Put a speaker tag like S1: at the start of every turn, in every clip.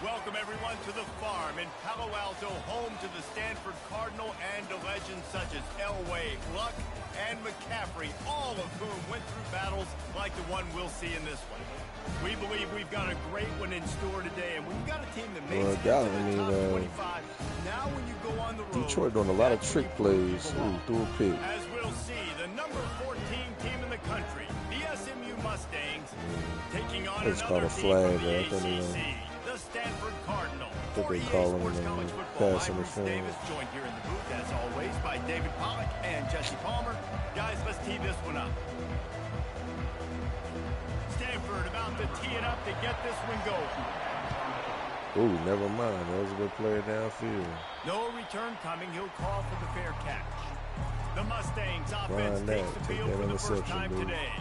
S1: Welcome, everyone, to the farm in Palo Alto, home to the Stanford Cardinal and to legends such as Elway, Luck, and McCaffrey, all of whom went through battles like the one we'll see in this one. We believe we've got a great one in store today, and we've got a team that makes it into the top 25. Now when you go on the road,
S2: Detroit doing a lot of trick plays. Ooh, threw a pick.
S1: As we'll see, the number 14 team in the country, the SMU Mustangs, taking on another team from the ACC. The Stanford Cardinal.
S2: What they call him pass interference.
S1: Davis joined here in the booth, as always, by David Pollack and Jesse Palmer. Guys, let's tee this one up. Stanford about to tee it up to get this one going.
S2: Ooh, never mind. That was a good player downfield.
S1: No return coming. He'll call for the fair catch. The Mustangs offense takes the field for the first time today.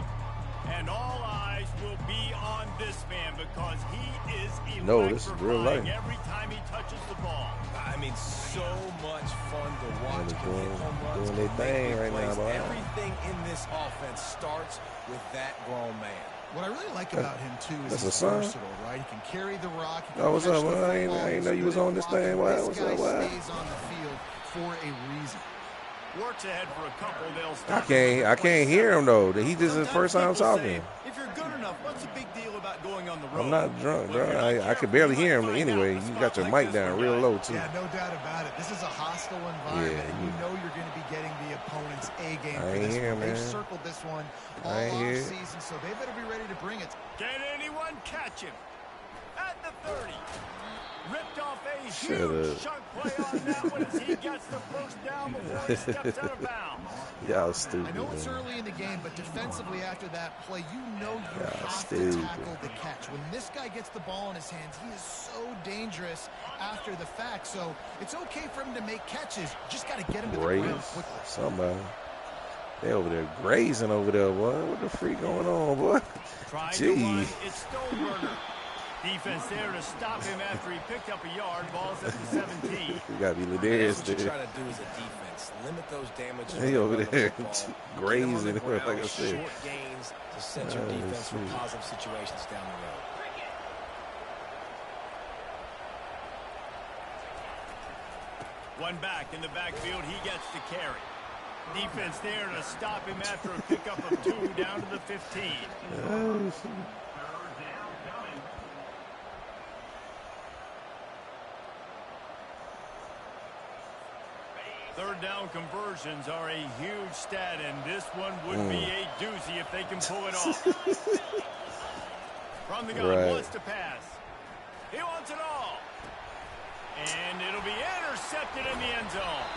S1: And all eyes will be on this man because he is electrifying every time he touches the ball.
S3: I mean, so much fun to watch.
S2: Doing their thing right now, boy.
S3: Everything in this offense starts with that grown man.
S4: What I really like about him, too, is he's versatile, right? He can carry the rock.
S2: Oh, what's up, man? I ain't know you was on this thing. What's up,
S4: This guy stays on the field for a reason.
S1: Works ahead for a couple. They'll
S2: stop. I can't hear him though. He just the first time talking.
S1: If you're good enough, what's the big deal about going on the road?
S2: I'm not drunk, bro. I could barely hear him anyway. You got your mic down real low too.
S4: Yeah, no doubt about it. This is a hostile environment, and you know you're going to be getting the opponent's A game for this one. They've circled this one all off season, so they better be ready to bring it.
S1: Can anyone catch him? At the 30. Ripped off a huge chunk play on that one as he gets the first down before he steps out of bounds.
S2: Y'all stupid.
S4: I know it's early in the game, but defensively after that play, you know you have to tackle the catch. When this guy gets the ball in his hands, he is so dangerous after the fact. So it's okay for him to make catches. Just got to get him to the ground quickly.
S2: Somebody. They over there grazing over there, boy. What the freak going on, boy? Gee.
S1: It's Stoneburner. Defense there to stop him after he picked up a yard. Ball's at the 17.
S2: You got to be Ladarius.
S3: What you're trying to do as a defense, limit those damages.
S2: He over there grazing, like I said.
S3: Short gains to set your defense for positive situations down the road.
S1: One back in the backfield. He gets to carry. Defense there to stop him after a pickup of 2 down to the 15. Third down conversions are a huge stat, and this one would be a doozy if they can pull it off. From the gun, wants to pass. He wants it all. And it'll be intercepted in the end zone.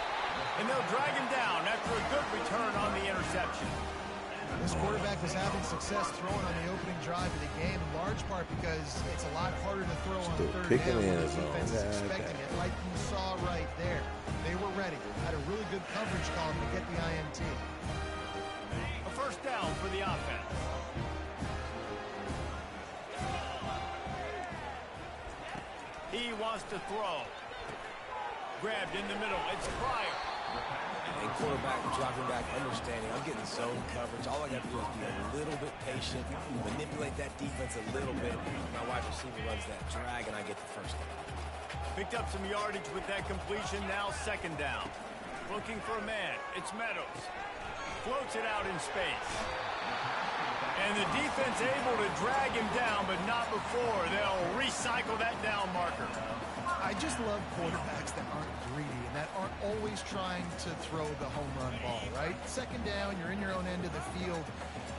S1: And they'll drag him down after a good return on the interception.
S4: This quarterback was having success throwing on the opening drive of the game, in large part because it's a lot harder to throw on third down when the defense is expecting it, like you saw right there. They were ready. Had a really good coverage call to get the INT.
S1: A first down for the offense. He wants to throw. Grabbed in the middle. It's Pryor.
S3: And quarterback, dropping back, understanding. I'm getting zone coverage. All I got to do is be a little bit patient, manipulate that defense a little bit. My wide receiver runs that drag, and I get the first down.
S1: Picked up some yardage with that completion. Now second down. Looking for a man. It's Meadows. Floats it out in space. And the defense able to drag him down, but not before. They'll recycle that down marker.
S4: I just love quarterbacks that aren't greedy and that aren't always trying to throw the home run ball, right? Second down, you're in your own end of the field.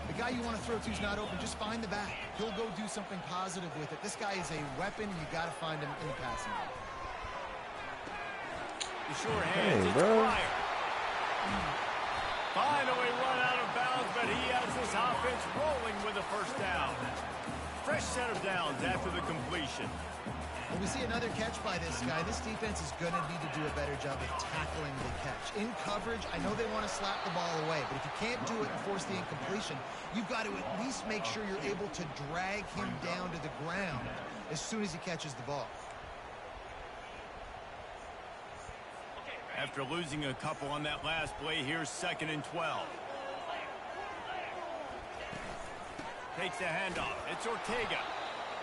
S4: The guy you want to throw to is not open. Just find the back. He'll go do something positive with it. This guy is a weapon. You got to find him in the passing game.
S1: The short hands, it's Pryor. Finally run out of bounds, but he has this offense rolling with a first down. Fresh set of downs after the completion.
S4: When we see another catch by this guy, this defense is going to need to do a better job of tackling the catch. In coverage, I know they want to slap the ball away, but if you can't do it and force the incompletion, you've got to at least make sure you're able to drag him down to the ground as soon as he catches the ball.
S1: After losing a couple on that last play, here's 2nd and 12. Takes the handoff. It's Ortega.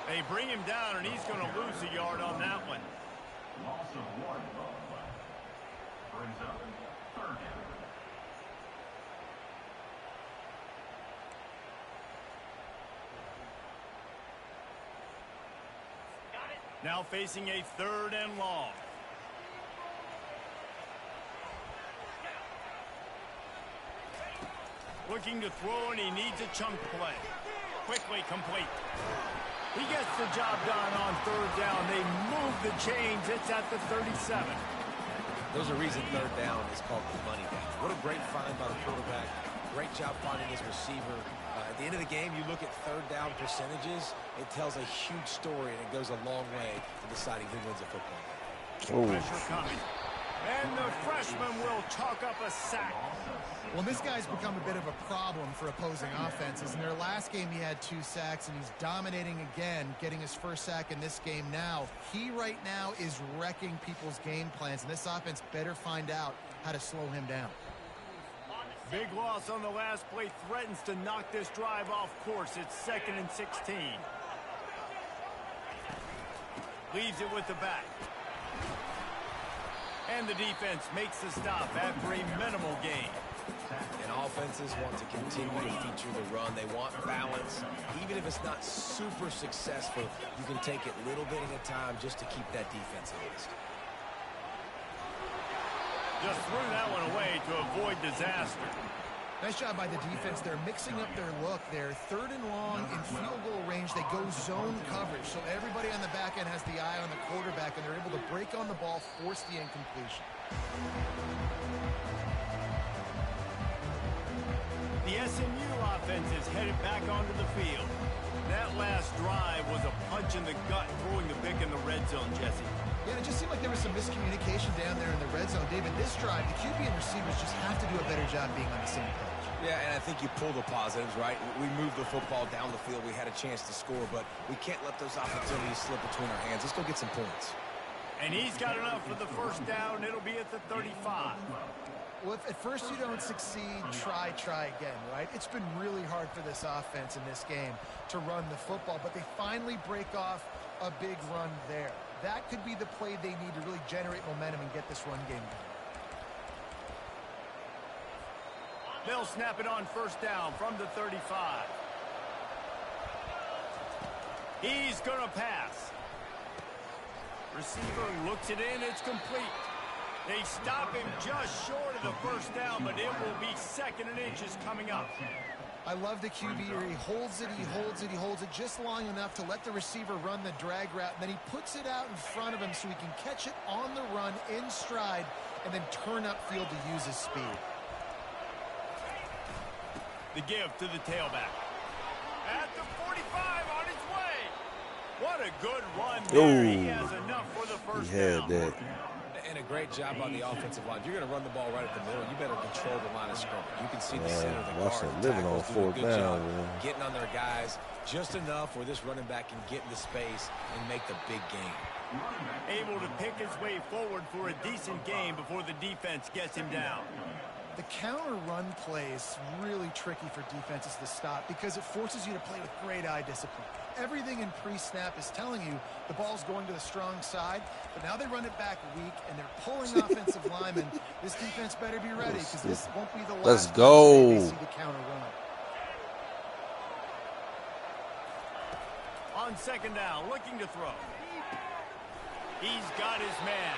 S1: They bring him down, and he's going to lose a yard on that one.
S5: Loss of 1. Brings up 3rd down.
S1: Now facing a 3rd and long. Looking to throw, and he needs a chunk play. Quickly complete. He gets the job done on 3rd down. They move the chains. It's at the 37.
S3: There's a reason 3rd down is called the money down. What a great find by the quarterback. Great job finding his receiver. At the end of the game, you look at 3rd down percentages. It tells a huge story, and it goes a long way in deciding who wins a football game.
S1: Pressure coming. And the freshman will chalk up a sack.
S4: Well, this guy's become a bit of a problem for opposing offenses. In their last game, he had 2 sacks, and he's dominating again, getting his 1st sack in this game now. He right now is wrecking people's game plans, and this offense better find out how to slow him down.
S1: Big loss on the last play threatens to knock this drive off course. It's 2nd and 16. Leaves it with the back. And the defense makes the stop after a minimal gain.
S3: And offenses want to continue to feature the run. They want balance. Even if it's not super successful, you can take it little bit at a time just to keep that defense honest.
S1: Just threw that one away to avoid disaster.
S4: Nice job by the defense. They're mixing up their look. They're 3rd and long in field goal range. They go zone coverage. So everybody on the back end has the eye on the quarterback, and they're able to break on the ball, force the incompletion.
S1: The SMU offense is headed back onto the field. That last drive was a punch in the gut, throwing the pick in the red zone, Jesse.
S4: Yeah, it just seemed like there was some miscommunication down there in the red zone. David, this drive, the QB and receivers just have to do a better job being on the same page.
S3: Yeah, and I think you pull the positives, right? We moved the football down the field. We had a chance to score, but we can't let those opportunities slip between our hands. Let's go get some points.
S1: And he's got enough for the 1st down. It'll be at the 35.
S4: Well, if at first you don't succeed, try again, right? It's been really hard for this offense in this game to run the football, but they finally break off a big run there. That could be the play they need to really generate momentum and get this run game going.
S1: They'll snap it on 1st down from the 35. He's going to pass. Receiver looks it in. It's complete. They stop him just short of the 1st down, but it will be 2nd and inches coming up.
S4: I love the QB here. He holds it, he holds it, he holds it just long enough to let the receiver run the drag route, and then he puts it out in front of him so he can catch it on the run in stride and then turn upfield to use his speed.
S1: The give to the tailback. At the 45 on his way. What a good run there. He has enough for the 1st down.
S2: That.
S3: And a great job on the offensive line. If you're going to run the ball right at the middle, you better control the line of scrimmage. You can see the center of the guard.
S2: Living on 4th down, man.
S3: Getting on their guys just enough where this running back can get into space and make the big game.
S1: Able to pick his way forward for a decent game before the defense gets him down.
S4: The counter run play is really tricky for defenses to stop because it forces you to play with great eye discipline. Everything in pre-snap is telling you the ball's going to the strong side, but now they run it back weak, and they're pulling offensive linemen. This defense better be ready because this won't be the last time they see the counter run.
S1: On 2nd down, looking to throw. He's got his man.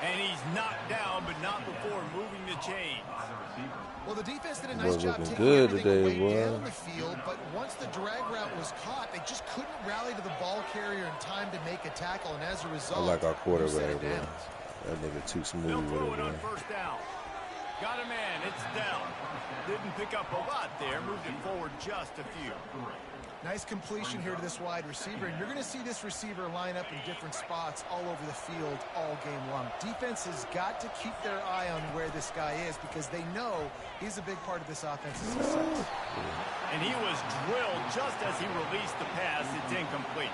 S1: And he's knocked down, but not before moving the chains.
S4: Well, the defense did a nice job taking
S2: good
S4: everything
S2: today,
S4: away down the field, but once the drag route was caught, they just couldn't rally to the ball carrier in time to make a tackle, and as a result,
S2: I like our quarterback, man. That nigga too smooth
S1: They'll
S2: with
S1: throw
S2: it,
S1: it on
S2: man.
S1: 1st down. Got a man. It's down. Didn't pick up a lot there. Moved it forward just a few.
S4: Nice completion here to this wide receiver, and you're going to see this receiver line up in different spots all over the field all game long. Defense has got to keep their eye on where this guy is because they know he's a big part of this offense's success.
S1: And he was drilled just as he released the pass. It's incomplete.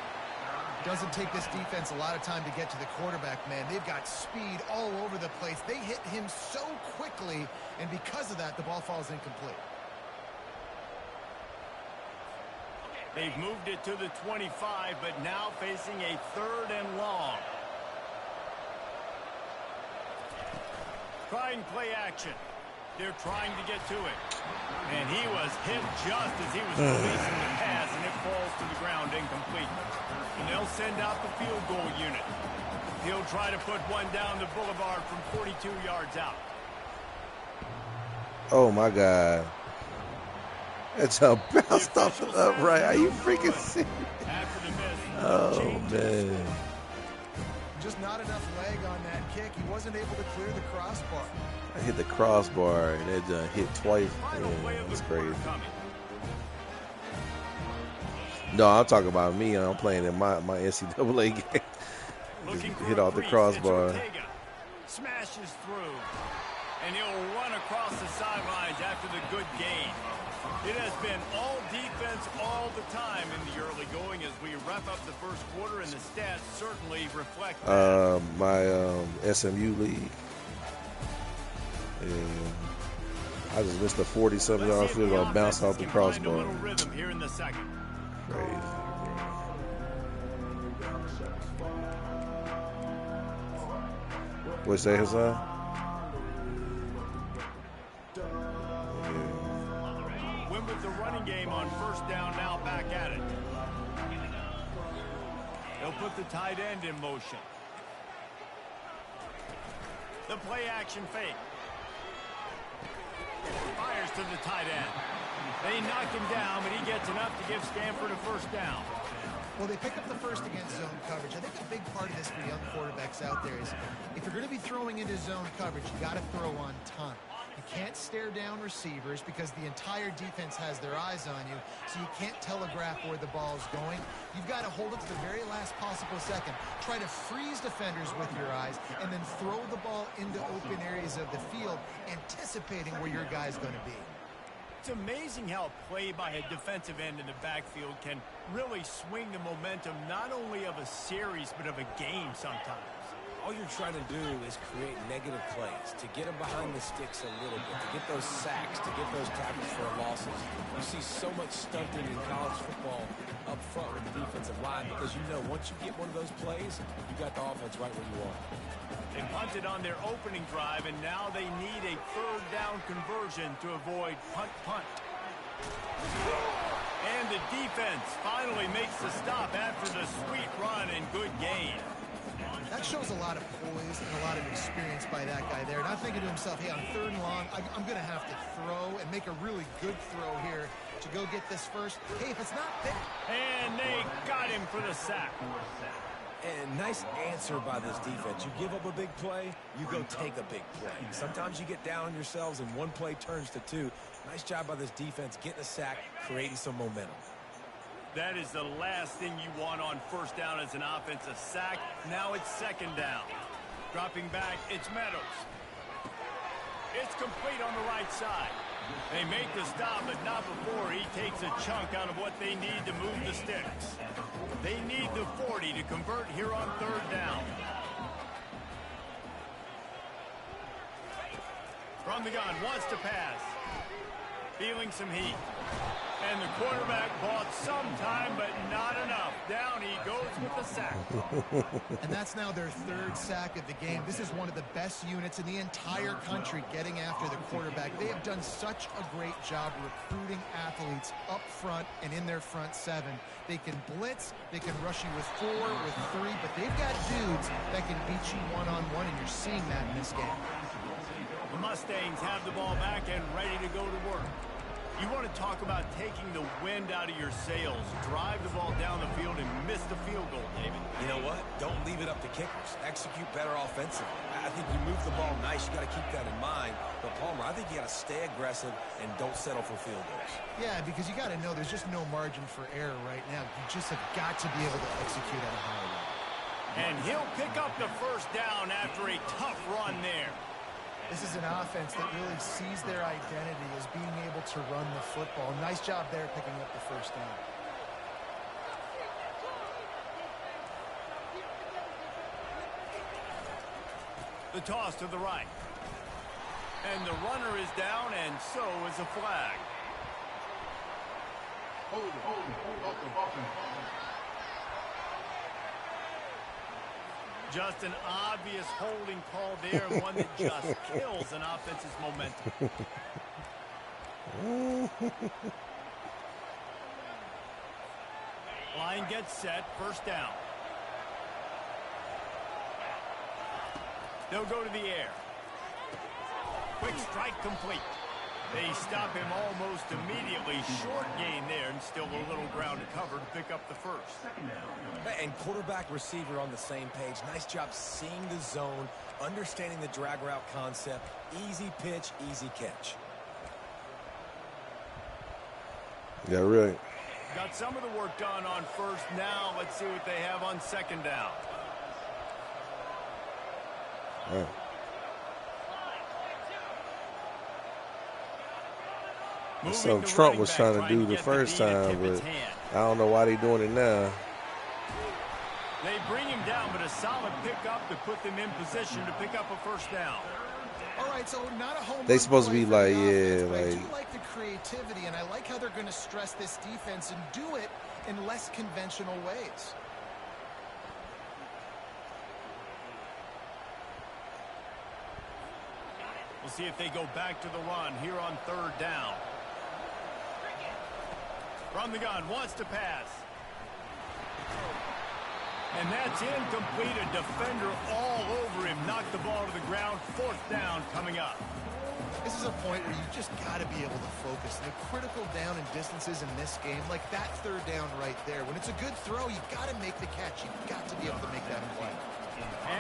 S4: Doesn't take this defense a lot of time to get to the quarterback, man. They've got speed all over the place. They hit him so quickly, and because of that, the ball falls incomplete.
S1: They've moved it to the 25, but now facing a 3rd and long. Try and play action. They're trying to get to it. And he was hit just as he was releasing the pass, and it falls to the ground incomplete. And they'll send out the field goal unit. He'll try to put one down the boulevard from 42 yards out.
S2: Oh, my God. That's a bounced off the upright. Are you freaking serious?
S1: After the miss,
S2: Oh, man.
S4: Just not enough leg on that kick. He wasn't able to clear the crossbar.
S2: I hit the crossbar, and it hit twice. Yeah, that's crazy. No, I'm talking about me. I'm playing in my NCAA game. Just hit off the crossbar.
S1: Smashes through, and he'll run across the sidelines after the good gain. It has been all defense all the time in the early going as we wrap up the first quarter, and the stats certainly reflect that.
S2: My SMU league. And I just missed a 40-something yard field goal, bounced off the crossbar.
S1: Here in the second.
S2: Crazy. What'd you say, Hassan?
S1: Win with the running game on first down, now back at it. They'll put the tight end in motion. The play action fake. Fires to the tight end. They knock him down, but he gets enough to give Stanford a first down.
S4: Well, they pick up the first against zone coverage. I think a big part of this for young quarterbacks out there is if you're going to be throwing into zone coverage, you got to throw on time. You can't stare down receivers because the entire defense has their eyes on you, so you can't telegraph where the ball's going. You've got to hold it to the very last possible second. Try to freeze defenders with your eyes and then throw the ball into open areas of the field, anticipating where your guy's going to be.
S1: It's amazing how a play by a defensive end in the backfield can really swing the momentum not only of a series but of a game sometimes.
S3: All you're trying to do is create negative plays, to get them behind the sticks a little bit, to get those sacks, to get those tackles for losses. You see so much stunting in college football up front with the defensive line because you know once you get one of those plays, you got the offense right where you want.
S1: They punted on their opening drive, and now they need a 3rd down conversion to avoid punt. And the defense finally makes the stop after the sweet run and good gain.
S4: That shows a lot of poise and a lot of experience by that guy there. Not thinking to himself, hey, on 3rd and long, I'm going to have to throw and make a really good throw here to go get this first. Hey, if it's not there.
S1: And they got him for the sack.
S3: And nice answer by this defense. You give up a big play, you go take a big play. Sometimes you get down on yourselves and one play turns to 2. Nice job by this defense getting a sack, creating some momentum.
S1: That is the last thing you want on first down as an offense, a sack. Now it's 2nd down. Dropping back, it's Meadows. It's complete on the right side. They make the stop, but not before he takes a chunk out of what they need to move the sticks. They need the 40 to convert here on 3rd down. From the gun, wants to pass. Feeling some heat. And the quarterback bought some time, but not enough. Down he goes with the sack.
S4: And that's now their 3rd sack of the game. This is one of the best units in the entire country getting after the quarterback. They have done such a great job recruiting athletes up front and in their front 7. They can blitz, they can rush you with 4, with 3, but they've got dudes that can beat you one-on-one, and you're seeing that in this game.
S1: The Mustangs have the ball back and ready to go to work. You want to talk about taking the wind out of your sails. Drive the ball down the field and miss the field goal, David.
S3: You know what? Don't leave it up to kickers. Execute better offensively. I think you move the ball nice. You got to keep that in mind. But, Palmer, I think you got to stay aggressive and don't settle for field goals.
S4: Yeah, because you got to know there's just no margin for error right now. You just have got to be able to execute at a high level.
S1: And he'll pick up the first down after a tough run there.
S4: This is an offense that really sees their identity as being able to run the football. Nice job there picking up the first down.
S1: The toss to the right. And the runner is down, and so is a flag. Just an obvious holding call there, and one that just kills an offense's momentum. Line gets set, first down. They'll go to the air. Quick strike complete. They stop him almost immediately. Short gain there, and still a little ground to cover to pick up the first.
S3: And quarterback receiver on the same page. Nice job seeing the zone, understanding the drag route concept. Easy pitch, easy catch.
S2: Yeah, really.
S1: Got some of the work done on first. Now let's see what they have on second down.
S2: Right. That's something Trump was trying to do the first time, but I don't know why they're doing it now.
S1: They bring him down, but a solid pickup to put them in position to pick up a first down.
S4: All right, so not a home
S2: They supposed to be like,
S4: offense,
S2: yeah,
S4: but I
S2: like.
S4: do like the creativity, and I like how they're going to stress this defense and do it in less conventional ways.
S1: We'll see if they go back to the run here on third down. From the gun, wants to pass. And that's incomplete. A defender all over him. Knocked the ball to the ground. Fourth down coming up.
S4: This is a point where you just got to be able to focus. The critical down and distances in this game, like that third down right there. When it's a good throw, you got to make the catch. You've got to be able to make that play.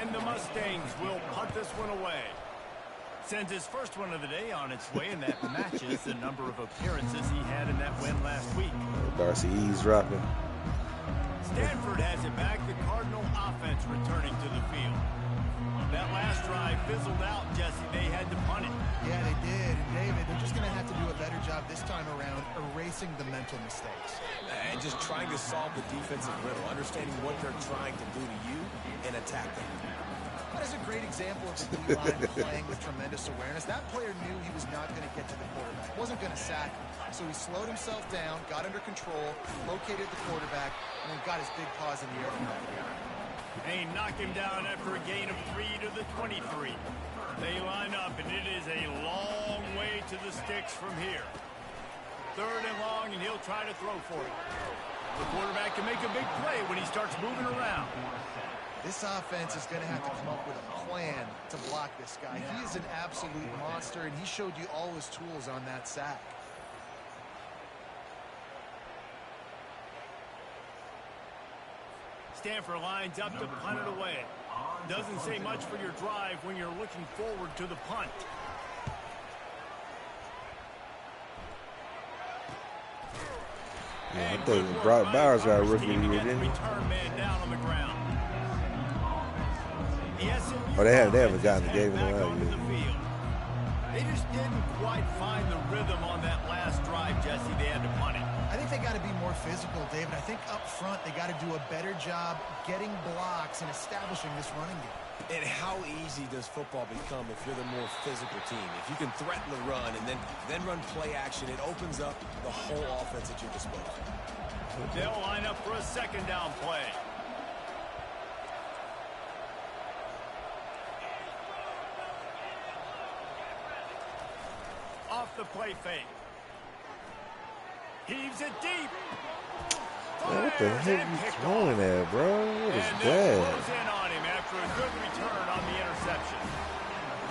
S1: And the Mustangs will punt this one away. Sends his first one of the day on its way, and that matches the number of appearances he had in that win last week.
S2: Darcy eavesdropping.
S1: Stanford has it back. The Cardinal offense returning to the field. That last drive fizzled out, Jesse. They had to punt it.
S4: Yeah, they did. And David, they're just going to have to do a better job this time around erasing the mental mistakes.
S3: And just trying to solve the defensive riddle, understanding what they're trying to do to you and attack them.
S4: That is a great example of the D-line playing with tremendous awareness. That player knew he was not going to get to the quarterback. Wasn't going to sack him. So he slowed himself down, got under control, located the quarterback, and then got his big paws in the air.
S1: They knock him down after a gain of 3 to the 23. They line up, and it is a long way to the sticks from here. Third and long, and he'll try to throw for it. The quarterback can make a big play when he starts moving around.
S4: This offense is going to have to come up with a plan to block this guy. He is an absolute monster, and he showed you all his tools on that sack.
S1: Stanford lines up to punt it away. Doesn't say much for your drive when you're looking forward to the punt.
S2: Yeah, I thought Brock Bowers got a rookie year, didn't he?
S1: Return man down on the ground.
S2: Oh, they haven't gotten the game in a while yet.
S1: They just didn't quite find the rhythm on that last drive, Jesse. They had to punt it.
S4: I think they got to be more physical, David. I think up front they got to do a better job getting blocks and establishing this running game.
S3: And how easy does football become if you're the more physical team? If you can threaten the run and then run play action, it opens up the whole offense at your disposal.
S1: They'll line up for a second down play. Off the play fake. Heaves it deep.
S2: Man, what the heck you throwing at, bro? What is that?
S1: Close in on him after a good return on the interception.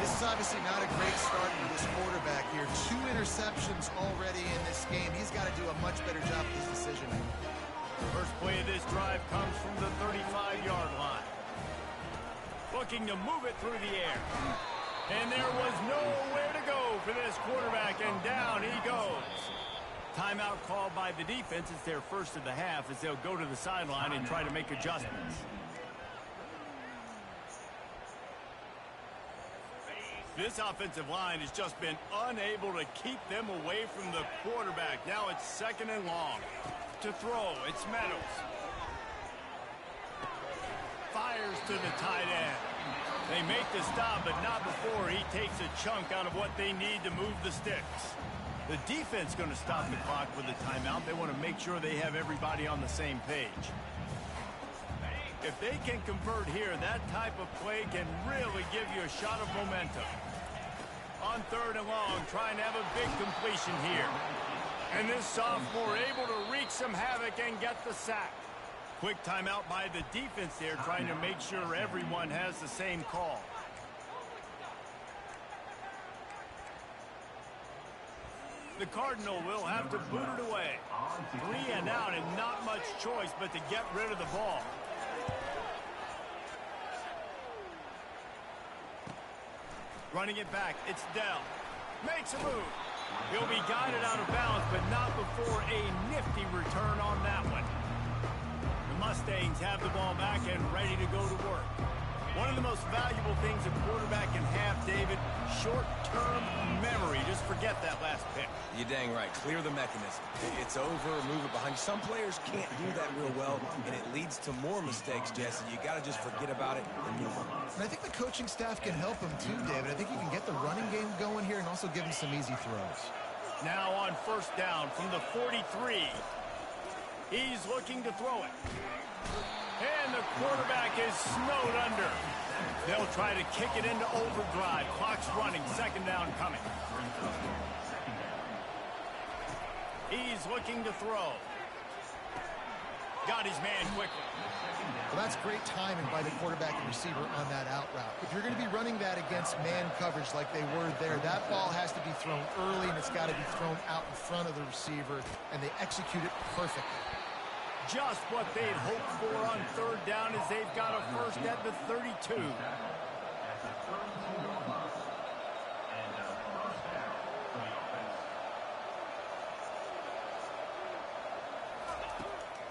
S4: This is obviously not a great start for this quarterback here. 2 interceptions already in this game. He's got to do a much better job with his decision-making.
S1: First play of this drive comes from the 35-yard line. looking to move it through the air. And there was nowhere to go for this quarterback, and down he goes. Timeout called by the defense. It's their first of the half as they'll go to the sideline and try to make adjustments. This offensive line has just been unable to keep them away from the quarterback. Now it's 2nd and long. To throw, it's Meadows. Fires to the tight end. They make the stop, but not before he takes a chunk out of what they need to move the sticks. The defense going to stop the clock with a timeout. They want to make sure they have everybody on the same page. If they can convert here, that type of play can really give you a shot of momentum. On 3rd and long, trying to have a big completion here. And this sophomore able to wreak some havoc and get the sack. Quick timeout by the defense there, trying to make sure everyone has the same call. The Cardinal will have to boot it away. 3 and out and not much choice but to get rid of the ball. Running it back, it's Dell. Makes a move. He'll be guided out of bounds, but not before a nifty return on that one. The Mustangs have the ball back and ready to go to work. One of the most valuable things a quarterback can have, David, short-term memory. Just forget that last pick.
S3: You're dang right. Clear the mechanism. It's over, move it behind you. Some players can't do that real well, and it leads to more mistakes, Jesse. You got to just forget about it and move on.
S4: And I think the coaching staff can help him too, David. I think you can get the running game going here and also give him some easy throws.
S1: Now on 1st down from the 43. He's looking to throw it. And the quarterback is snowed under. They'll try to kick it into overdrive. Clock's running. 2nd down coming. He's looking to throw. Got his man quickly.
S4: Well, that's great timing by the quarterback and receiver on that out route. If you're going to be running that against man coverage like they were there, that ball has to be thrown early, and it's got to be thrown out in front of the receiver, and they execute it perfectly.
S1: Just what they'd hoped for on 3rd down as they've got a first at the 32.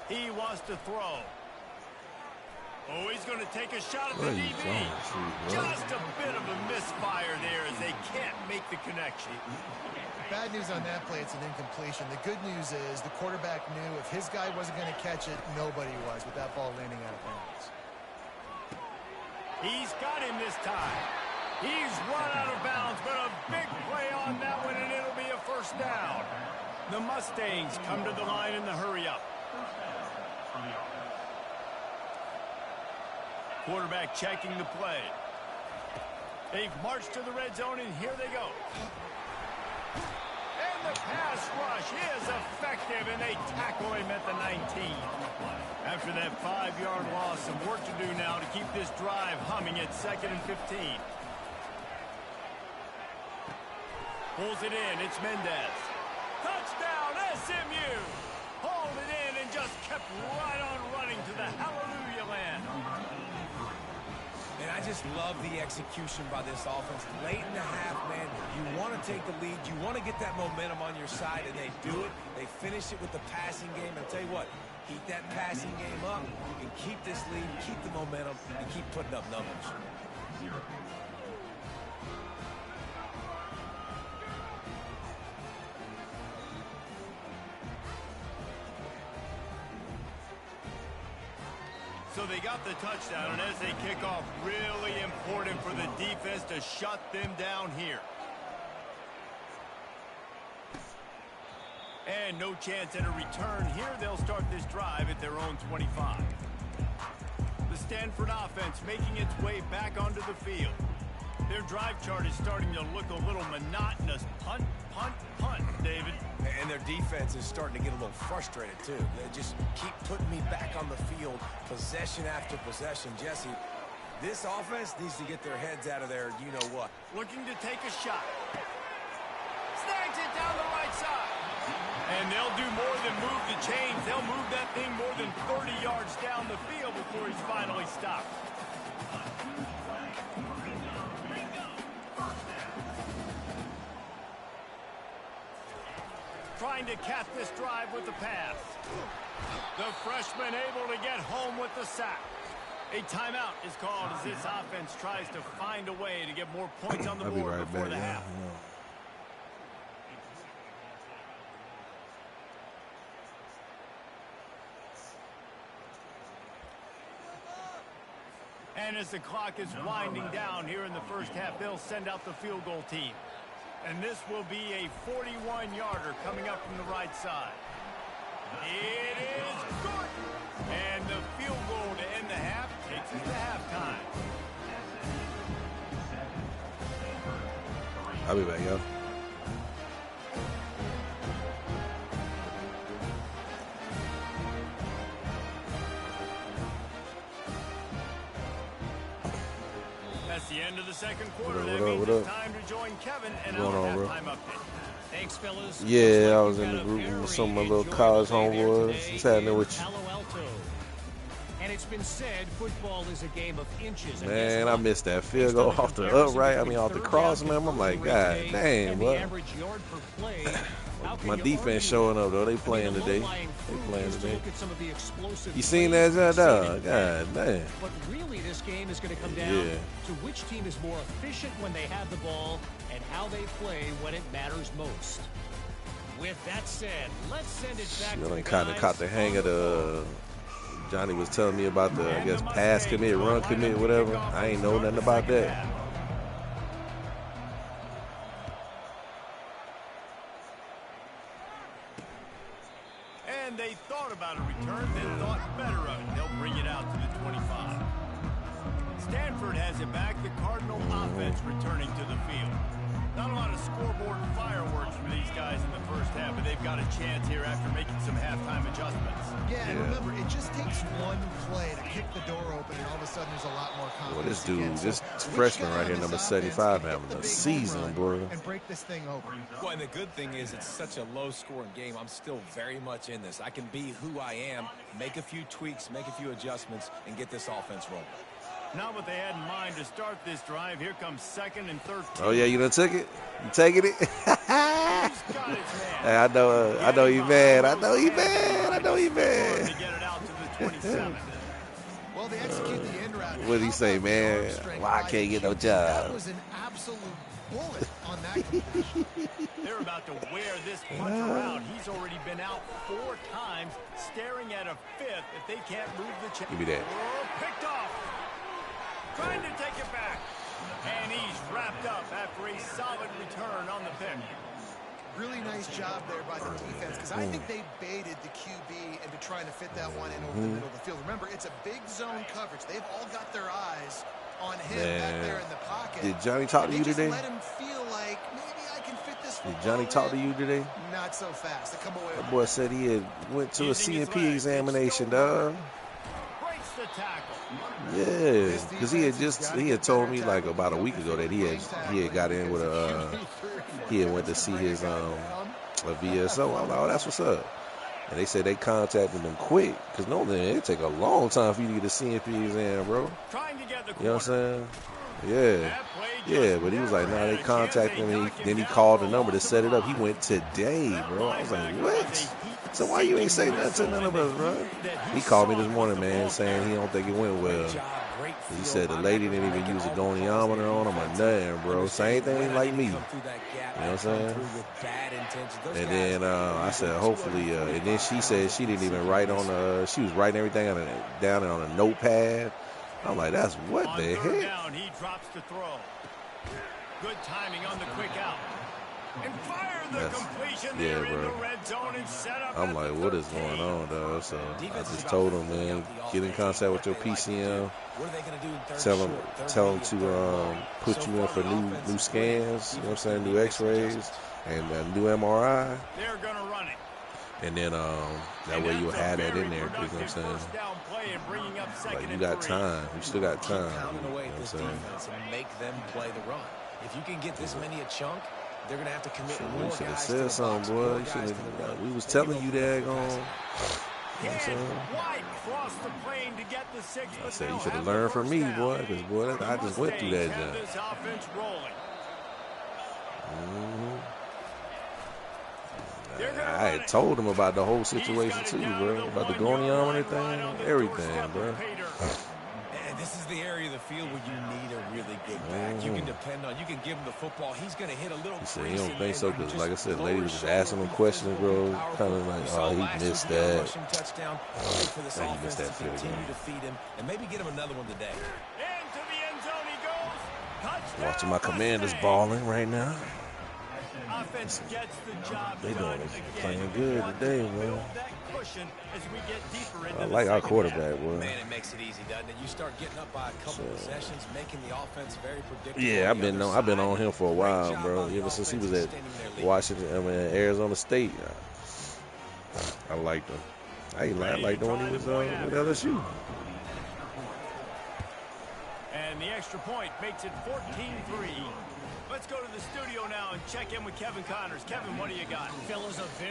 S1: He wants to throw. Oh, he's going to take a shot at the DB. Just a bit of a misfire there as they can't make the connection.
S4: Bad news on that play, it's an incompletion. The good news is the quarterback knew if his guy wasn't going to catch it, nobody was with that ball landing out of bounds.
S1: He's got him this time. He's run out of bounds, but a big play on that one, and it'll be a 1st down. The Mustangs come to the line in the hurry-up. Quarterback checking the play. They've marched to the red zone, and here they go. And the pass rush is effective, and they tackle him at the 19. After that 5-yard loss, some work to do now to keep this drive humming at 2nd and 15. Pulls it in. It's Mendez. Touchdown, SMU! Hauled it in and just kept right on running to the hallelujah land.
S3: And I just love the execution by this offense. Late in the half, man, you want to take the lead. You want to get that momentum on your side, and they do it. They finish it with the passing game. And I'll tell you what, keep that passing game up. You can keep this lead, keep the momentum, and keep putting up numbers.
S1: So they got the touchdown, and as they kick off, really important for the defense to shut them down here. And no chance at a return here. They'll start this drive at their own 25. The Stanford offense making its way back onto the field. Their drive chart is starting to look a little monotonous. Punt, punt, punt, David.
S3: And their defense is starting to get a little frustrated, too. They just keep putting me back on the field, possession after possession. Jesse, this offense needs to get their heads out of there, you-know-what.
S1: Looking to take a shot. Snags it down the right side. And they'll do more than move the chains. They'll move that thing more than 30 yards down the field before he's finally stopped. trying to cap this drive with the pass. The freshman able to get home with the sack. A timeout is called as this offense tries to find a way to get more points on the board before the half. And as the clock is winding down here in the first half, they'll send out the field goal team. And this will be a 41-yarder coming up from the right side. It is good. And the field goal to end the half takes us to halftime.
S2: I'll be back, yo.
S1: That's the end of the second quarter. That means it's time to join Kevin and our halftime update. Thanks, fellas.
S2: Yeah, I was in the group with some of my little college homeboys. What's happening with you?
S6: And it's been said football is a game of inches.
S2: Man, I missed that field goal off the upright. I mean, off the cross, man. I'm like, God damn, what? My defense showing up, though. They playing today. You seen that, dog? God damn.
S6: But really, this game is going to come down to which team is more efficient when they have the ball and how they play when it matters most. With that said, let's send it back to the
S2: kind of caught the hang of the... Johnny was telling me about the, I guess, pass commit, run commit, whatever. I ain't know nothing about that.
S1: And they thought about a return, then thought better of it. They'll bring it out to the 25. Stanford has it back. The Cardinal offense returning to the field. Not a lot of scoreboard fireworks for these guys in the first half, but they've got a chance here after making some halftime adjustments.
S4: Yeah, and remember, it just takes one play to kick the door open, and all of a sudden there's a lot more confidence.
S2: Well, this dude, this freshman right here, number 75, having a season, boy.
S4: And break this thing open.
S3: Well, and the good thing is it's such a low-scoring game. I'm still very much in this. I can be who I am, make a few tweaks, make a few adjustments, and get this offense rolling.
S1: Not what they had in mind to start this drive. Here comes 2nd and 13.
S2: Oh yeah, you done took it? You taking it? Hey, I know you mad. I know you mad.
S1: To get it out to the 27.
S4: Well, they execute the end route.
S2: What did he say, man? Why I can't get no job?
S4: That was an absolute bullet on that completion.
S1: They're about to wear this punter out. He's already been out 4 times, staring at a 5th if they can't move the chain.
S2: Give me that.
S1: Picked off. Trying to take it back. And he's wrapped up after a solid return on the pick.
S4: Really nice job there by the defense, because I think they baited the QB into trying to fit that one in over the middle of the field. Remember, it's a big zone coverage. They've all got their eyes on him back there in the pocket.
S2: Did Johnny talk to you today?
S4: Let him feel like maybe I can fit this.
S2: Did Johnny talk to you today?
S4: Not so fast. They come away with
S2: that boy said he had went to a CNP examination, dog.
S1: Breaks the tackle.
S2: Yeah, because he had told me like about a week ago that he had got in with he had went to see his a VSO. I'm like, oh, that's what's up. And they said they contacted him quick, because normally it take a long time for you to get a CNP exam, bro.
S1: Trying to get the
S2: you know what I'm saying? Yeah, but he was like, nah, they contacted him. Then he called the number to set it up. He went today, bro. I was like, what? So why you ain't say nothing to none of us, bro? He called me this morning, man, saying he don't think it went well. He said the lady didn't even use a goniometer on him or nothing, bro. Same thing like me. You know what I'm saying? And then I said, hopefully, and then she said she didn't even write on she was writing everything down on a notepad. I'm like, that's what the heck?
S1: Down, he drops to throw. Good timing on the quick out. And fire the completion there in the red zone and set up.
S2: I'm like, what is going on, though? So I just told him, man, get in contact with your PCM. Tell them to put you in for new scans, you know what I'm saying, new X-rays, and a new MRI.
S1: They're going to run it.
S2: And then that way you'll have that in there, you know what I'm saying? Like, you got time. You still got time. You know what I'm saying?
S3: And make them play the run. If you can get this many a chunk, they're going to have to commit more
S2: guys. You should have
S3: to
S2: said something, boy. We was telling you that, you know what I'm saying? I said you should have learned from me, boy, because, boy, I just went through that jump. I had told him about the whole situation too, bro. About the Gornion thing, everything, bro.
S3: And this is the area of the field where you need a really good back. You can depend on, you can give him the football. He's going to hit a little.
S2: He said he don't think so because, like I said, lady was just asking him questions, bro. Kind of like, oh, he missed that.
S3: Touchdown. For this offense to continue to feed him and maybe get him another one today.
S1: Into the end zone he goes. Touchdown.
S2: Watching my Commanders balling right now.
S1: Offense gets the job
S2: They
S1: done.
S2: doing playing good today, man.
S1: As we get deeper into
S2: I like our quarterback, boy.
S3: Man, it makes it easy, doesn't it? You start getting up by a couple possessions, making the offense very predictable.
S2: Yeah, I've been on him for a while, bro. Ever since he was at Arizona State, I liked him. I liked him when he was with LSU.
S1: And the extra point makes it 14-3. Let's go to the studio now and check in with Kevin Connors. Kevin, what do you got?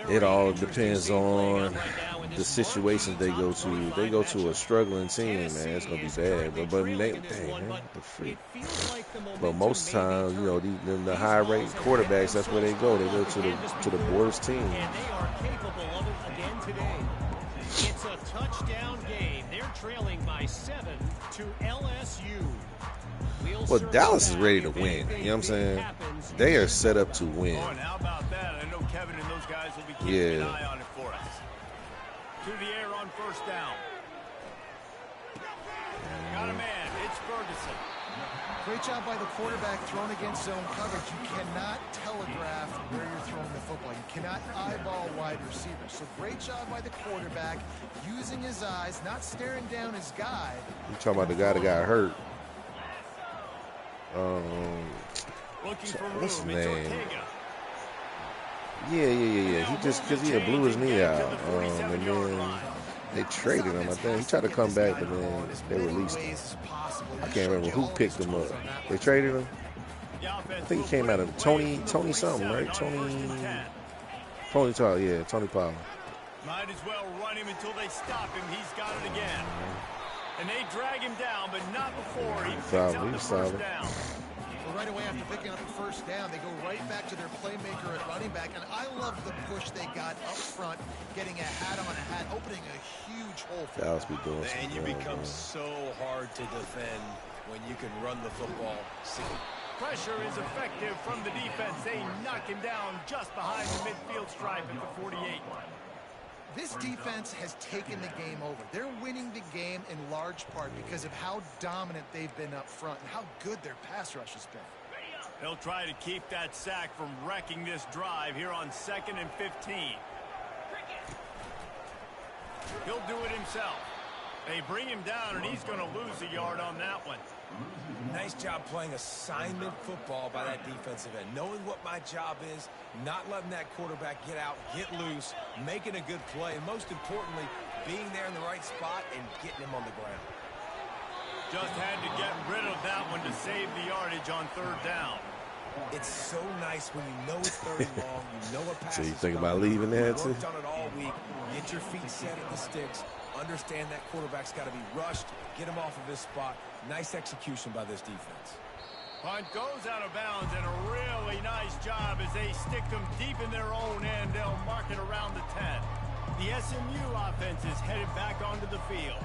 S2: It all depends on the situations they go to. They go to a struggling team, man. It's gonna be bad. But dang, man, the freak. But most times, you know, the high-ranked quarterbacks, that's where they go. They go to the worst team.
S6: And they are capable of it again today. It's a touchdown game. They're trailing by 7 to LSU.
S2: Well, Dallas is ready to win. You know what I'm saying? They are set up to win.
S1: Oh, and how about that? I know Kevin and those guys will be keeping an eye on it for us. To the air on first down. Got a man. It's Ferguson.
S4: Great job by the quarterback thrown against zone coverage. You cannot telegraph where you're throwing the football. You cannot eyeball wide receivers. So great job by the quarterback using his eyes, not staring down his guy.
S2: You talking about the guy that got hurt? What's his name? Yeah. He just because he had blew his knee out, and then they traded him. I think he tried to come back, but then they released him. I can't remember who picked him up. They traded him. I think he came out of Tony something, right? Tony Pollard.
S1: Might as well run him until they stop him. He's got it again. And they drag him down, but not before he picks up the first down.
S4: So right away after picking up the first down, they go right back to their playmaker at running back. And I love the push they got up front, getting a hat on a hat, opening a huge hole for
S2: Dallas be doing
S3: Man, you become so hard to defend when you can run the football.
S1: Pressure is effective from the defense. They knock him down just behind the midfield stripe at the 48.
S4: This defense has taken the game over. They're winning the game in large part because of how dominant they've been up front and how good their pass rush has been.
S1: They'll try to keep that sack from wrecking this drive here on 2nd and 15. He'll do it himself. They bring him down, and he's going to lose a yard on that one.
S3: Nice job playing assignment football by that defensive end. Knowing what my job is, not letting that quarterback get out, get loose, making a good play, and most importantly, being there in the right spot and getting him on the ground.
S1: Just had to get rid of that one to save the yardage on 3rd down.
S3: It's so nice when you know it's 3rd and long, you know a pass.
S2: So you think about leaving there too?
S3: Worked on it all week. Get your feet set at the sticks. Understand that quarterback's got to be rushed. Get him off of his spot. Nice execution by this defense.
S1: Punt goes out of bounds, and a really nice job as they stick them deep in their own end. They'll mark it around the 10. The SMU offense is headed back onto the field.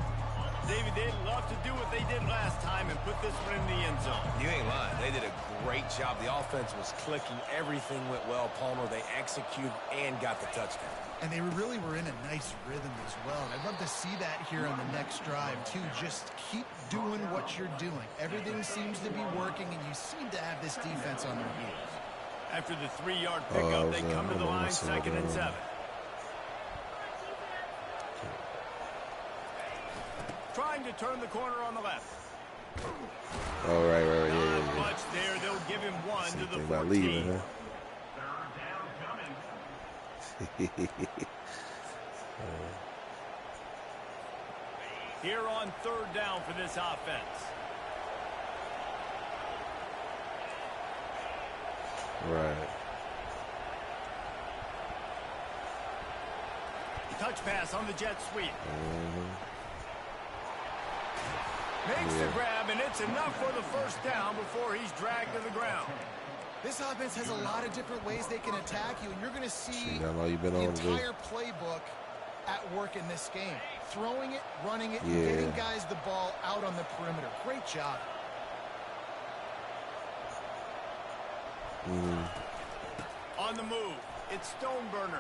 S1: David, they'd love to do what they did last time and put this one in the end zone.
S3: You ain't lying. They did a great job. The offense was clicking. Everything went well. Palmer, they executed and got the touchdown.
S4: And they really were in a nice rhythm as well. And I'd love to see that here on the next drive, too. Just keep doing what you're doing. Everything seems to be working, and you seem to have this defense on their heels.
S1: After the 3-yard pickup, they come to the line 2nd and 7. Trying to turn the corner on the left.
S2: Oh, right, yeah.
S1: Much there. They'll give him one to the 14.
S2: About leaving, huh?
S1: Here on 3rd down for this offense.
S2: Right.
S1: Touch pass on the jet sweep. Makes the grab, and it's enough for the first down before he's dragged to the ground.
S4: This offense has a lot of different ways they can attack you, and you're going to see
S2: how long you been
S4: the
S2: on
S4: entire playbook at work in this game. Throwing it, running it, and getting guys the ball out on the perimeter. Great job.
S1: On the move, it's Stoneburner.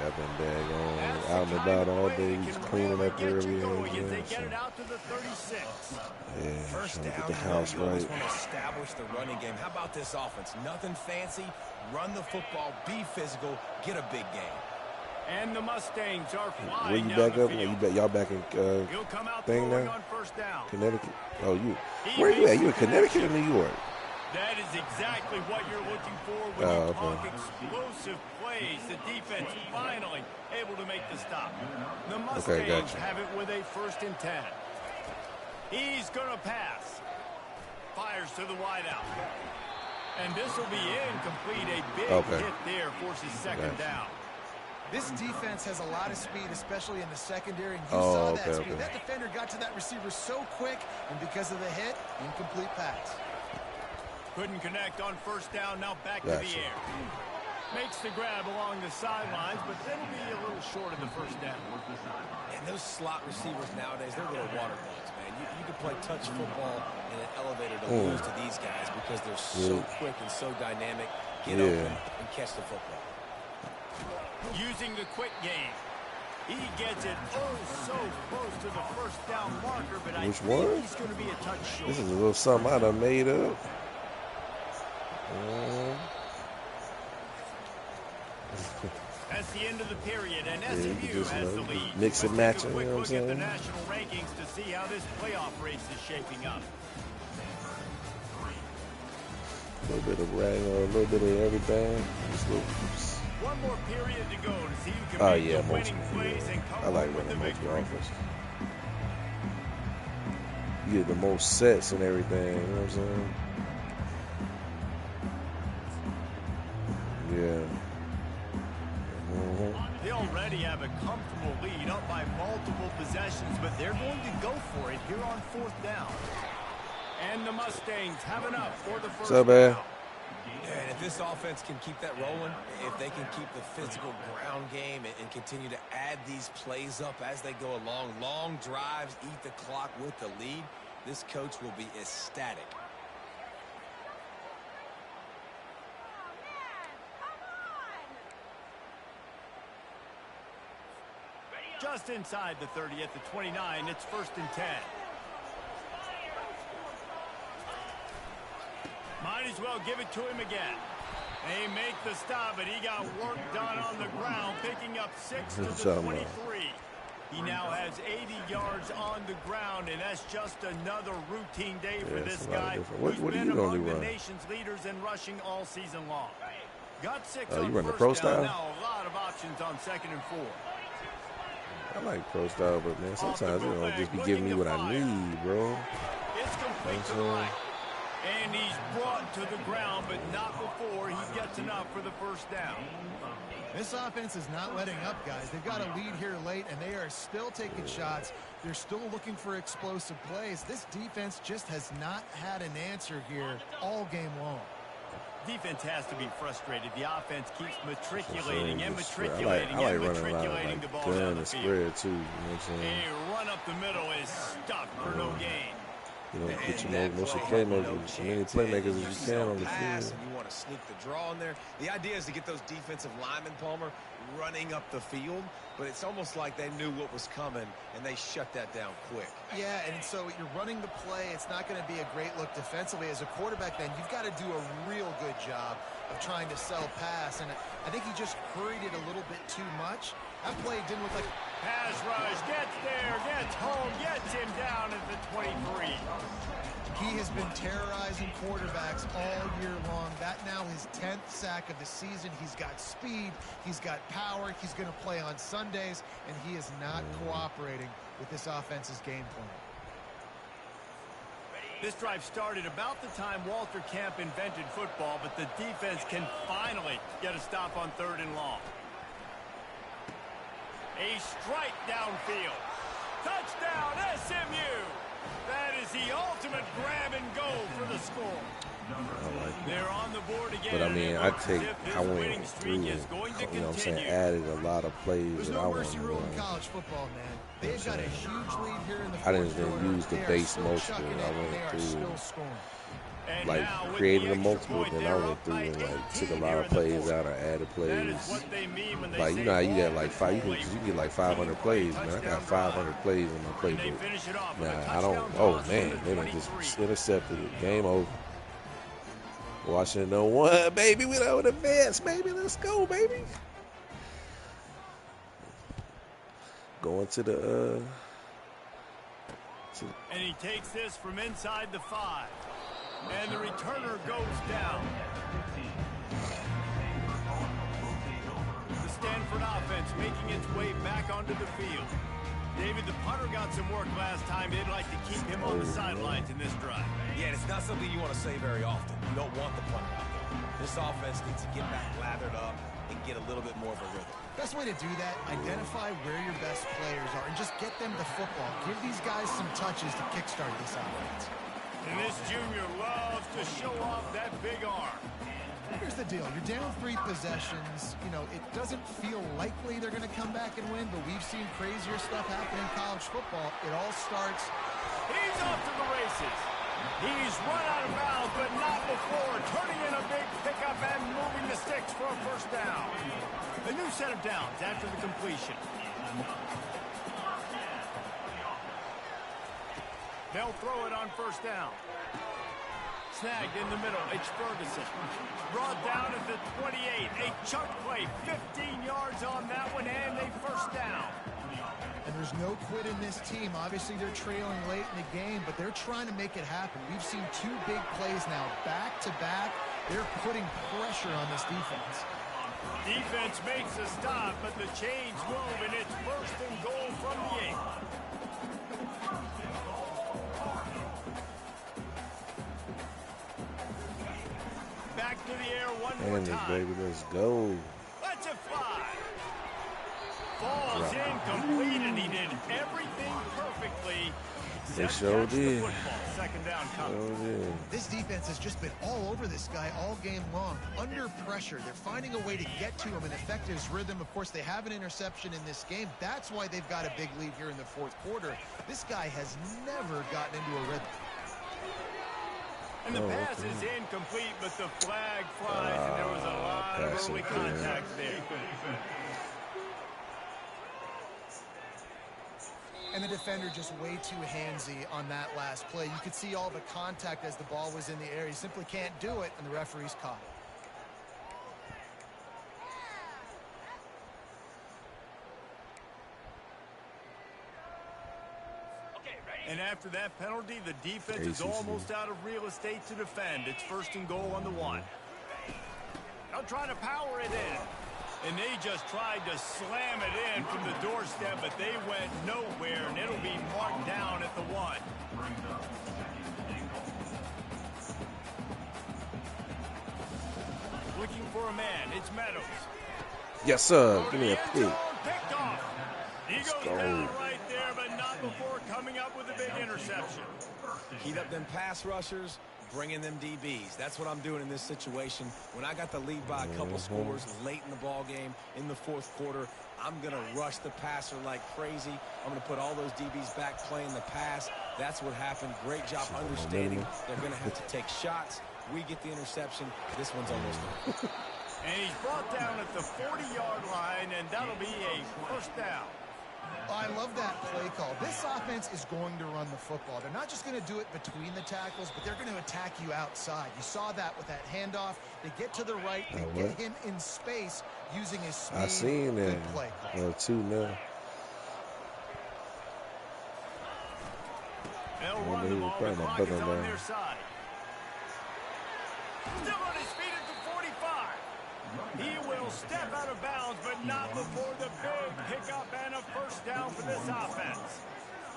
S2: Yeah, I've been daggone out and about all day. He's cleaning up early.
S1: They get it out to the 36.
S2: Yeah,
S3: first down,
S2: get the house
S3: you always
S2: right.
S3: want to establish the running game. How about this offense? Nothing fancy. Run the football, be physical, get a big game.
S1: And the Mustangs are flying.
S2: Where you back up? Y'all back in thing now?
S1: On first down.
S2: Connecticut? Oh, you. Where you at? You in Connecticut or New York?
S1: That is exactly what you're looking for when you talk explosive plays. The defense finally able to make the stop. The Mustangs have it with a 1st and 10. He's going to pass. Fires to the wideout. And this will be incomplete. A big hit there forces 2nd down.
S4: This defense has a lot of speed, especially in the secondary, and you saw that speed. That defender got to that receiver so quick, and because of the hit, incomplete pass.
S1: Couldn't connect on 1st down, now back to the air. Makes the grab along the sidelines, but that'll be a little short of the 1st down.
S3: And those slot receivers nowadays, they're little water bugs, man. You can play touch football in an elevator to lose to these guys because they're so quick and so dynamic. Get open and catch the football.
S1: Using the quick game. He gets it so close to the 1st down marker, but I think he's going to be a touch short.
S2: This is a little something I done made up.
S1: That's the end of the period, and SMU has the lead.
S2: Mix and match, you know what I'm
S1: Look
S2: saying?
S1: at the national rankings to see how this playoff race is shaping up.
S2: A little bit of rag, a little bit of everything.
S1: One more period to go to see who can make the winning plays and come
S2: I like
S1: with the
S2: running multiple
S1: victory.
S2: offense. You get the most sets and everything, you know what I'm saying? Yeah.
S1: They already have a comfortable lead up by multiple possessions, but they're going to go for it here on 4th down. And the Mustangs have enough for the 1st down.
S3: And if this offense can keep that rolling, if they can keep the physical ground game and continue to add these plays up as they go along, long drives, eat the clock with the lead, this coach will be ecstatic.
S1: Just inside the 30 at the 29, it's 1st and 10. Might as well give it to him again. They make the stop, but he got work done on the ground, picking up 6 to the 23. He now has 80 yards on the ground, and that's just another routine day for this guy who's been among the nation's leaders in rushing all season long. Got 6 on
S2: you run the
S1: 1st
S2: pro
S1: down,
S2: style?
S1: now a lot of options on 2nd and 4.
S2: I like pro style, but man, sometimes you don't just be giving me what I need, bro.
S1: It's complete to the right. And he's brought to the ground, but not before he gets enough for the 1st down.
S4: This offense is not letting up, guys. They've got a lead here late, and they are still taking shots. They're still looking for explosive plays. This defense just has not had an answer here all game long.
S1: Defense has to be frustrated. The offense keeps matriculating and matriculating
S2: I like
S1: and
S2: running
S1: matriculating the ball down the field.
S2: spread too. You know what I'm saying?
S1: A run up the middle is stuck for no gain.
S2: You know, get your most playmakers, as many playmakers as you can on the field.
S3: You want to sneak the draw in there. The idea is to get those defensive linemen, Palmer, running up the field, but it's almost like they knew what was coming, and they shut that down quick.
S4: Yeah, and so you're running the play. It's not going to be a great look defensively. As a quarterback, then, you've got to do a real good job of trying to sell pass, and I think he just hurried it a little bit too much. That play didn't look like...
S1: Pass rush, gets there, gets home, gets him down at the 23.
S4: He has been terrorizing quarterbacks all year long. That now his 10th sack of the season. He's got speed. He's got power. He's going to play on Sundays, and he is not cooperating with this offense's game plan.
S1: This drive started about the time Walter Camp invented football, but the defense can finally get a stop on 3rd and long. A strike downfield. Touchdown, SMU. That is the ultimate grab and go for the score. They're on the board again.
S2: But I mean, I went through, you know what I'm saying, added a lot of plays that I wanted to run.
S4: College football, man. They've got a huge lead here in the
S2: I didn't use the base multiple. I went through, like, created a multiple, then I went through and like took a lot of plays out or added plays. Like, you know how you got like you get like 500 plays, man. I got 500 plays in my playbook. Nah, I don't. Oh man, they done just intercepted it. Game over. Washington 1, baby. We don't advance, baby. Let's go, baby. Going to the
S1: and he takes this from inside the 5. And the returner goes down. The Stanford offense making its way back onto the field. David, the punter got some work last time. They'd like to keep him on the sidelines in this drive.
S3: Yeah, it's not something you want to say very often. You don't want the punter out there. This offense needs to get back lathered up and get a little bit more of a rhythm.
S4: Best way to do that, identify where your best players are and just get them the football. Give these guys some touches to kickstart this offense.
S1: And this junior loves to show off that big arm.
S4: Here's the deal. You're down 3 possessions. You know, it doesn't feel likely they're going to come back and win, but we've seen crazier stuff happen in college football. It all starts.
S1: He's off to the races. He's run out of bounds, but not before turning in a big pickup and moving the sticks for a first down. A new set of downs after the completion. They'll throw it on first down. Snagged in the middle. It's Ferguson. Brought down at the 28. A chunk play. 15 yards on that one, and a first down.
S4: And there's no quit in this team. Obviously, they're trailing late in the game, but they're trying to make it happen. We've seen 2 big plays now, back-to-back. They're putting pressure on this defense.
S1: Defense makes a stop, but the chains move, and it's first and goal from the 8. Back to the air one more time.
S2: Baby, let's go.
S1: That's a 5. Falls incomplete, and he did everything perfectly.
S2: They sure did.
S1: Second down coming.
S4: This defense has just been all over this guy all game long. Under pressure, they're finding a way to get to him and affect his rhythm. Of course, they have an interception in this game. That's why they've got a big lead here in the 4th quarter. This guy has never gotten into a rhythm.
S1: And the pass is incomplete, but the flag flies, and there was a lot of early contact there.
S4: And the defender just way too handsy on that last play. You could see all the contact as the ball was in the air. He simply can't do it, and the referee's caught it.
S1: And after that penalty, the defense is almost out of real estate to defend. It's first and goal on the 1. They'll try to power it in. And they just tried to slam it in from the doorstep, but they went nowhere, and it'll be marked down at the 1. Looking for a man. It's Meadows.
S2: Yes, sir. Give me a pick.
S1: Picked off. He goes down right there, but not before coming up with a big interception.
S3: Heat up them pass rushers, bring in them DBs. That's what I'm doing in this situation. When I got the lead by a couple scores late in the ball game in the 4th quarter, I'm going to rush the passer like crazy. I'm going to put all those DBs back playing the pass. That's what happened. Great job understanding. They're going to have to take shots. We get the interception. This one's almost over.
S1: And he's brought down at the 40-yard line, and that'll be a first down.
S4: I love that play call. This offense is going to run the football. They're not just going to do it between the tackles, but they're going to attack you outside. You saw that with that handoff. They get to the right. They get him in space using his speed.
S2: I seen that.
S4: Play.
S2: 2 now.
S1: They'll run the ball. The clock is on their side. Still on his feet at the 45. He will step out of bounds, but not before the big pickup and a first down for this offense.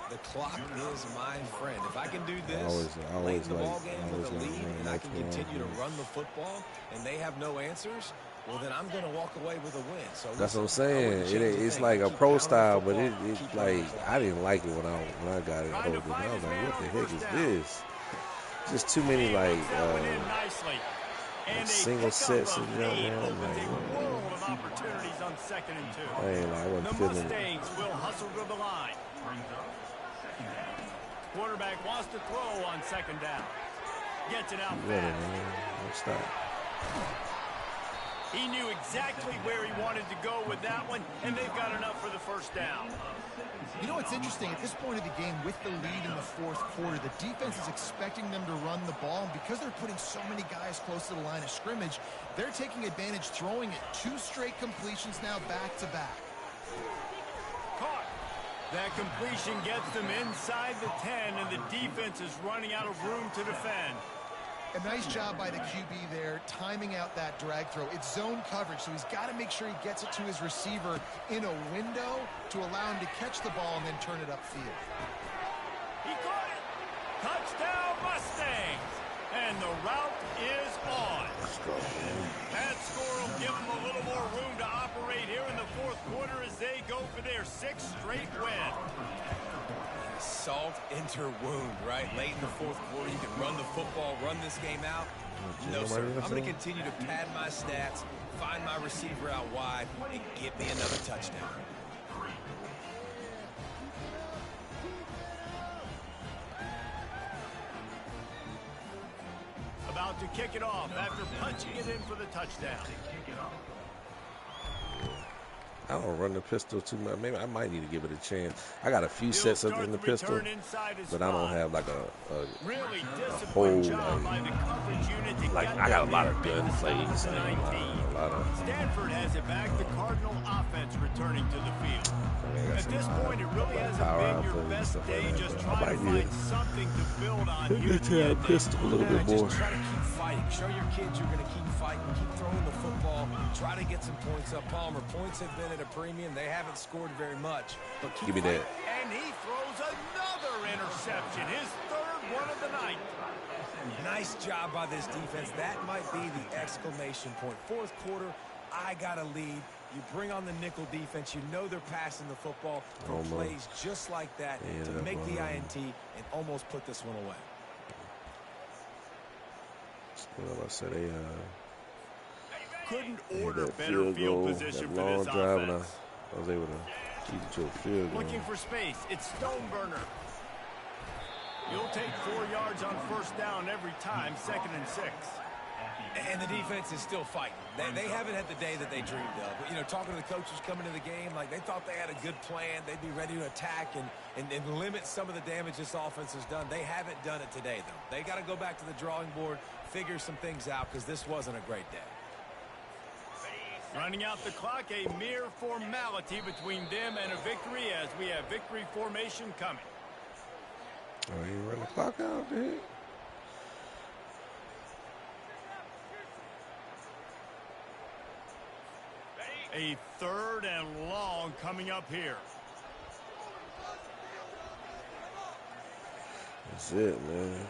S3: The clock is my friend. If I can do this late in the ball game with a lead and I can continue to run the football and they have no answers, well, then I'm going to walk away with a win. So
S2: that's what I'm saying. It's like a pro style, but it's like I didn't like it when I got it. I was like, what the heck is this? just too many like single sets and jump, man. I'm like,
S1: opportunities on 2nd and 2.
S2: I ain't like, I wasn't
S1: The
S2: feeling it.
S1: Mustangs will hustle to the line. Quarterback wants to throw on 2nd down. Gets it out fast.
S2: Don't stop.
S1: He knew exactly where he wanted to go with that one, and they've got enough for the 1st down.
S4: You know what's interesting? At this point of the game, with the lead in the 4th quarter, the defense is expecting them to run the ball. And because they're putting so many guys close to the line of scrimmage, they're taking advantage, throwing it 2 straight completions now back-to-back.
S1: Caught. That completion gets them inside the 10, and the defense is running out of room to defend.
S4: A nice job by the QB there, timing out that drag throw. It's zone coverage, so he's got to make sure he gets it to his receiver in a window to allow him to catch the ball and then turn it upfield.
S1: He caught it! Touchdown Mustangs! And the route is on.
S2: Let's go, man.
S1: That score will give them a little more room to operate here in the 4th quarter as they go for their 6th straight win.
S3: Salt into wound, right? Late in the 4th quarter, you can run the football, run this game out. No, sir. I'm going to continue to pad my stats, find my receiver out wide, and get me another touchdown.
S1: About to kick it off after punching it in for the touchdown.
S2: I don't run the pistol too much. Maybe I might need to give it a chance. I got a few sets up in the pistol, but I don't have like a whole like I got a lot of gun plays and a lot of.
S1: Stanford has it back. The Cardinal offense returning to the field. At this point, it really hasn't been your best day. Just trying to find something to build on here.
S2: Get a pistol a little bit more.
S3: Just try to keep fighting. Show your kids you're going to keep fighting. Keep throwing the football. Try to get some points up. Palmer, points have been at a premium. They haven't scored very much. But keep
S2: Give me that.
S1: And he throws another interception. His 3rd one of the night.
S3: Nice job by this defense. That might be the exclamation point. 4th quarter, I got a lead. You bring on the nickel defense. You know they're passing the football. Plays just like that to make the INT and almost put this one away.
S2: Well, I said they
S1: couldn't order
S2: that
S1: better field
S2: goal,
S1: position
S2: that
S1: for
S2: long
S1: this
S2: drive, and
S1: offense.
S2: I was able to keep it to a field goal.
S1: Looking for space. It's Stoneburner. You'll take 4 yards on 1st down every time, 2nd and 6.
S3: And the defense is still fighting. They haven't had the day that they dreamed of. But, you know, talking to the coaches coming to the game, like they thought they had a good plan. They'd be ready to attack and limit some of the damage this offense has done. They haven't done it today, though. They got to go back to the drawing board, figure some things out, because this wasn't a great day.
S1: Running out the clock, a mere formality between them and a victory as we have victory formation coming.
S2: Oh, you run the clock out, dude.
S1: A 3rd and long coming up here.
S2: That's it, man.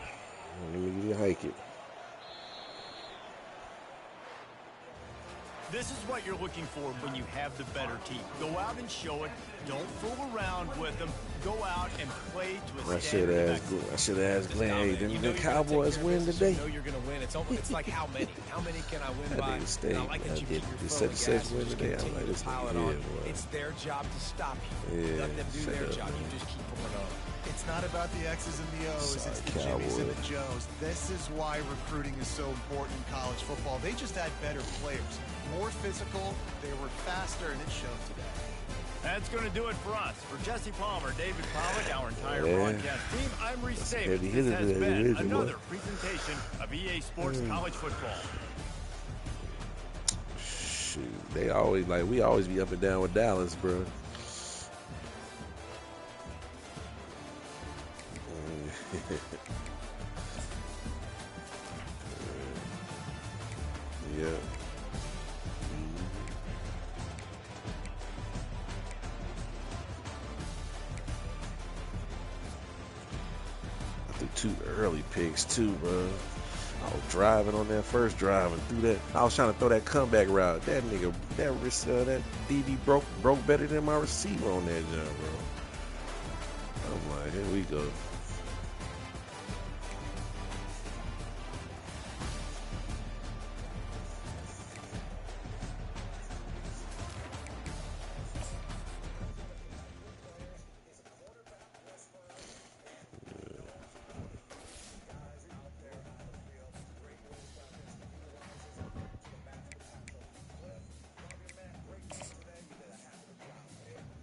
S2: Let me give you a hike it.
S1: This is what you're looking for when you have the better team. Go out and show it. Don't fool around with them. Go out and play to a standard.
S2: I should have asked Glenn, hey, didn't the Cowboys win today?
S3: You know you're going to win. It's like how many? How many can I win by?
S2: I
S3: like that you keep your
S2: said the
S3: foot on
S2: Saints
S3: the
S2: win
S3: gas,
S2: today. I'm
S3: continue
S2: like,
S3: to
S2: this
S3: pile it
S2: nigga
S3: on.
S2: here,
S3: It's their job to stop you.
S2: Yeah,
S3: Let them do their
S2: up,
S3: job.
S2: man.
S3: You just keep going on.
S4: It's not about the X's and the O's.
S2: Sorry,
S4: it's the Jimmies and the
S2: Cowboys.
S4: Joes. This is why recruiting is so important in college football. They just had better players, more physical, they were faster, and it showed today.
S1: That's going to do it for us. For Jesse Palmer, David Pollock, our entire
S2: Yeah.
S1: broadcast team, I'm Reese
S2: That's
S1: Davis.
S2: heavy
S1: This
S2: hitter
S1: has
S2: today,
S1: been
S2: isn't it,
S1: another
S2: boy?
S1: presentation of EA Sports College Football.
S2: Shoot, they always we always be up and down with Dallas, bro. Yeah. I threw 2 early picks too, bro. I was driving on that first drive and threw that. I was trying to throw that comeback route. That nigga, that DB broke better than my receiver on that jump, bro. I'm like, here we go.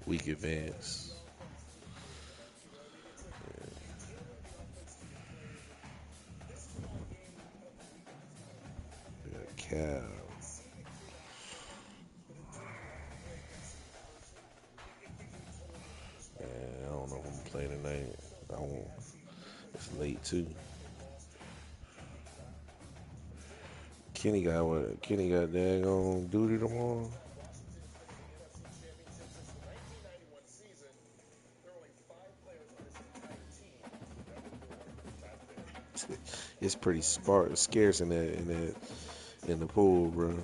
S2: Week advance. Cal. Man, I don't know who I'm playing tonight. It's late too. Kenny got what? Kenny got daggone duty tomorrow. It's pretty scarce in the pool, bro.